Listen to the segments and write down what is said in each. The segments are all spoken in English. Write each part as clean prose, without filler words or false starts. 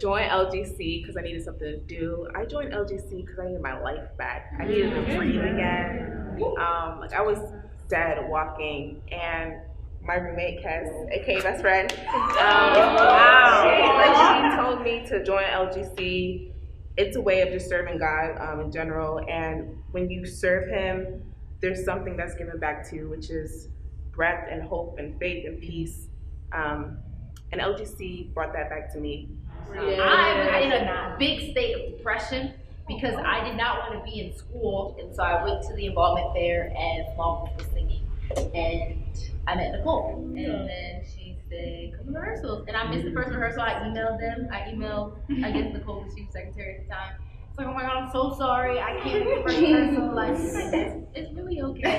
joined LGC because I needed something to do. I joined LGC because I needed my life back. I needed to breathe again. Like I was dead walking, and my roommate Kes, aka best friend, she told me to join LGC. It's a way of just serving God in general, and when you serve Him, there's something that's given back to you, which is breath and hope and faith and peace. And LGC brought that back to me. I was in a big state of depression because I did not want to be in school, and so I went to the involvement fair and small group was singing, and I met Nicole, and then she said, "Come to rehearsals," and I missed the first rehearsal. I emailed them. I guess Nicole was chief secretary at the time. It's like, oh my God, I'm so sorry. I can't make the first rehearsal. Like, it's really okay.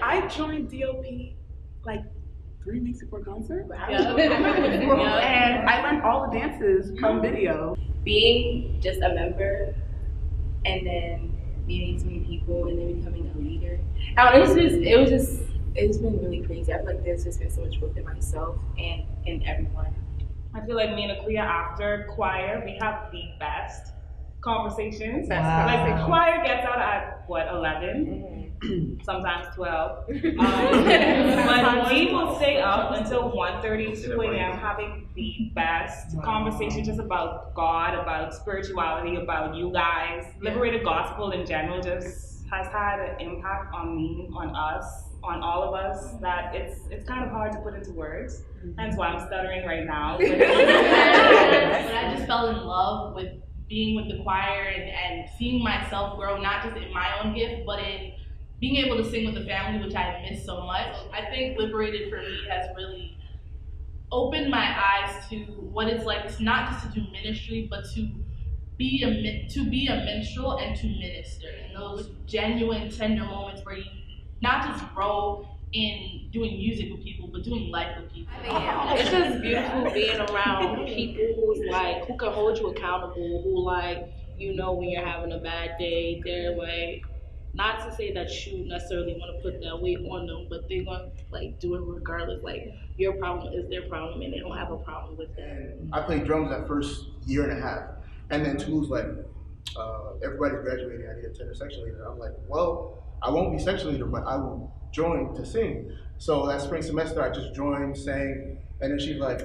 I joined DOP like 3 weeks before concert. Yeah. And I learned all the dances from video. Being just a member and then meeting so many people and then becoming a leader. It's been really crazy. I feel like there's just been so much growth in myself and in everyone. I feel like me and Akuya after choir, we have the best conversations. Wow. Like the choir gets out at 11, sometimes 12. But we will stay up until 1:30, 2 a.m. having the best conversation just about God, about spirituality, about you guys. Liberated Gospel in general just has had an impact on me, on us, on all of us, that it's kind of hard to put into words. Hence why I'm stuttering right now. But I just fell in love with being with the choir and seeing myself grow, not just in my own gift, but in being able to sing with the family, which I missed so much. I think Liberated for me has really opened my eyes to what it's like. It's not just to do ministry, but to be a minstrel and to minister. And those genuine, tender moments where you not just grow in doing music with people, but doing life with people. It's just beautiful being around people who can hold you accountable, who when you're having a bad day, they're like, not to say that you necessarily want to put that weight on them, but they're gonna do it regardless. Like your problem is their problem, and they don't have a problem with that. I played drums that first year and a half, and then Toulouse everybody's graduating. I need a tenor section leader. I'm like, well, I won't be section leader, but I will join to sing. So that spring semester, I just joined, sang, and then she's like,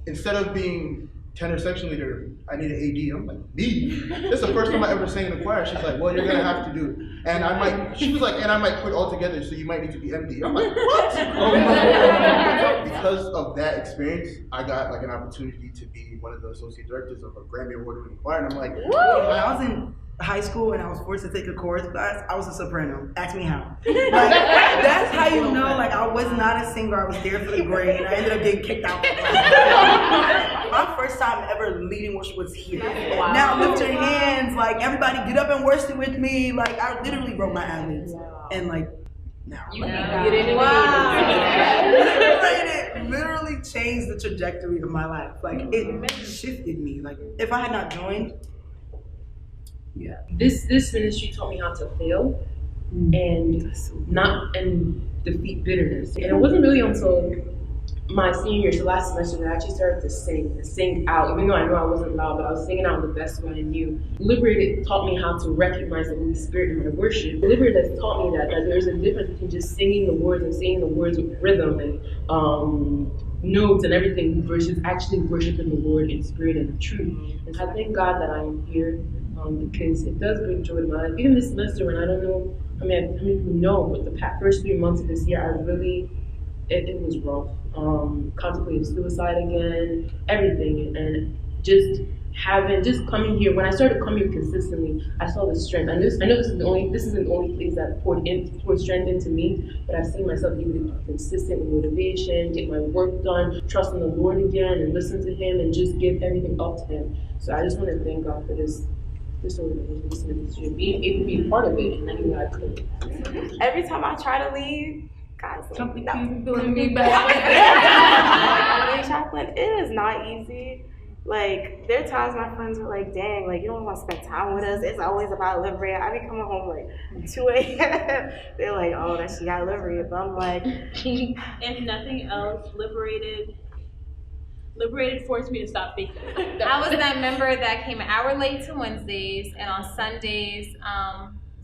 instead of being tenor section leader, I need an AD. I'm like, me? This is the first time I ever sang in the choir. She's like, well, you're gonna have to do it. And she was like, and I might quit altogether, so you might need to be MD. I'm like, what? Because of that experience, I got an opportunity to be one of the associate directors of a Grammy Award-winning choir, and I'm like, when I was in high school and I was forced to take a chorus class, I was a soprano. Ask me how. That's how you know, I was not a singer. I was there for the grade, and I ended up getting kicked out. My first time ever leading worship was here. Wow. Now lift your hands, everybody get up and worship with me. I literally broke my eyelids, and now. You didn't even It literally changed the trajectory of my life. It shifted me. If I had not joined. Yeah. This ministry taught me how to fail and defeat bitterness. And it wasn't really until my senior year, so last semester, that I actually started to sing out. Even though I knew I wasn't loud, but I was singing out the best way I knew. Liberated taught me how to recognize the Holy Spirit in my worship. Liberated has taught me that there's a difference between just singing the words and singing the words with rhythm and notes and everything versus actually worshiping the Lord in spirit and in truth. And I thank God that I am here. Because it does bring joy to my life. Even this semester, when I don't know, how many people know, but the first 3 months of this year, it was rough. Contemplating suicide again, everything, and just coming here. When I started coming here consistently, I saw the strength. I know this isn't the only place that poured strength into me, but I've seen myself able to be consistent with motivation, get my work done, trust in the Lord again, and listen to Him, and just give everything up to Him. So I just want to thank God for this organization, this ministry, being able to be a part of it in any way I could. Every time I try to leave, God's like, Feeling me back. Chaplain, it is not easy. There are times my friends are like, dang, you don't want to spend time with us. It's always about Liberated. I be coming home 2 a.m. They're like, oh, that she got Liberated. But I'm like, if nothing else, Liberated Liberated forced me to stop faking. I was that member that came an hour late to Wednesdays, and on Sundays,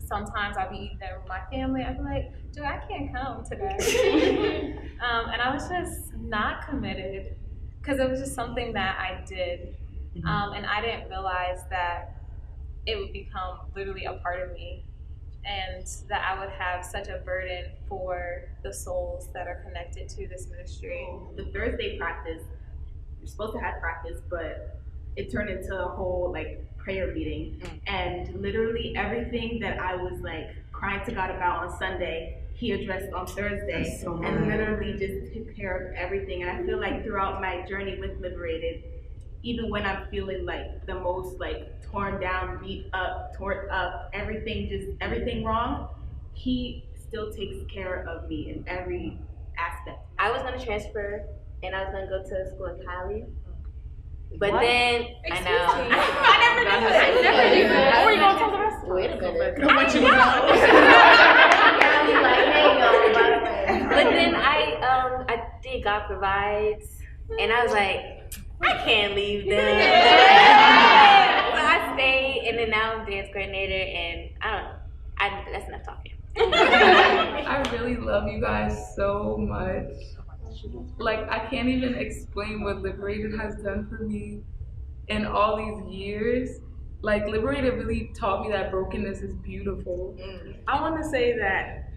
sometimes I'll be eating there with my family. I'd be like, dude, I can't come today. And I was just not committed because it was just something that I did. And I didn't realize that it would become literally a part of me and that I would have such a burden for the souls that are connected to this ministry. The Thursday practice, you're supposed to have practice, but it turned into a whole like prayer meeting. And literally everything that I was like crying to God about on Sunday, he addressed on Thursday, and literally just took care of everything. And I feel like throughout my journey with Liberated, even when I'm feeling like the most like torn down, beat up, torn up, everything wrong, he still takes care of me in every aspect. I was gonna transfer and I was gonna go to school in Cali. But then I know. I never knew that. Where you gonna tell the rest? Wait a minute. What you know? But then I did God Provides, and I was like, I can't leave them. So I stayed, and then now I'm dance coordinator, and I don't know. That's enough talking. I really love you guys so much. Like, I can't even explain what Liberated has done for me in all these years. Like, Liberated really taught me that brokenness is beautiful. I want to say that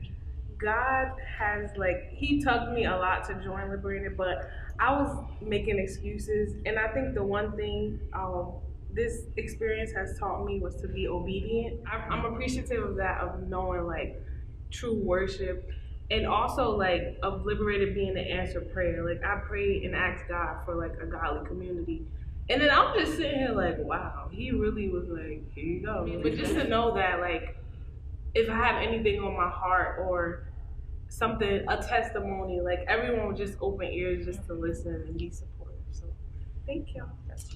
God has, like, he tugged me a lot to join Liberated, but I was making excuses. And I think the one thing this experience has taught me was to be obedient. I'm appreciative of that, of knowing, like, true worship. And also, like, of Liberated being the answer prayer. Like, I prayed and asked God for, like, a godly community. And then I'm just sitting here like, wow, he really was like, here you go. But just to know that, like, if I have anything on my heart or something, a testimony, like, everyone would just open ears just to listen and be supportive. So, thank y'all. Yes.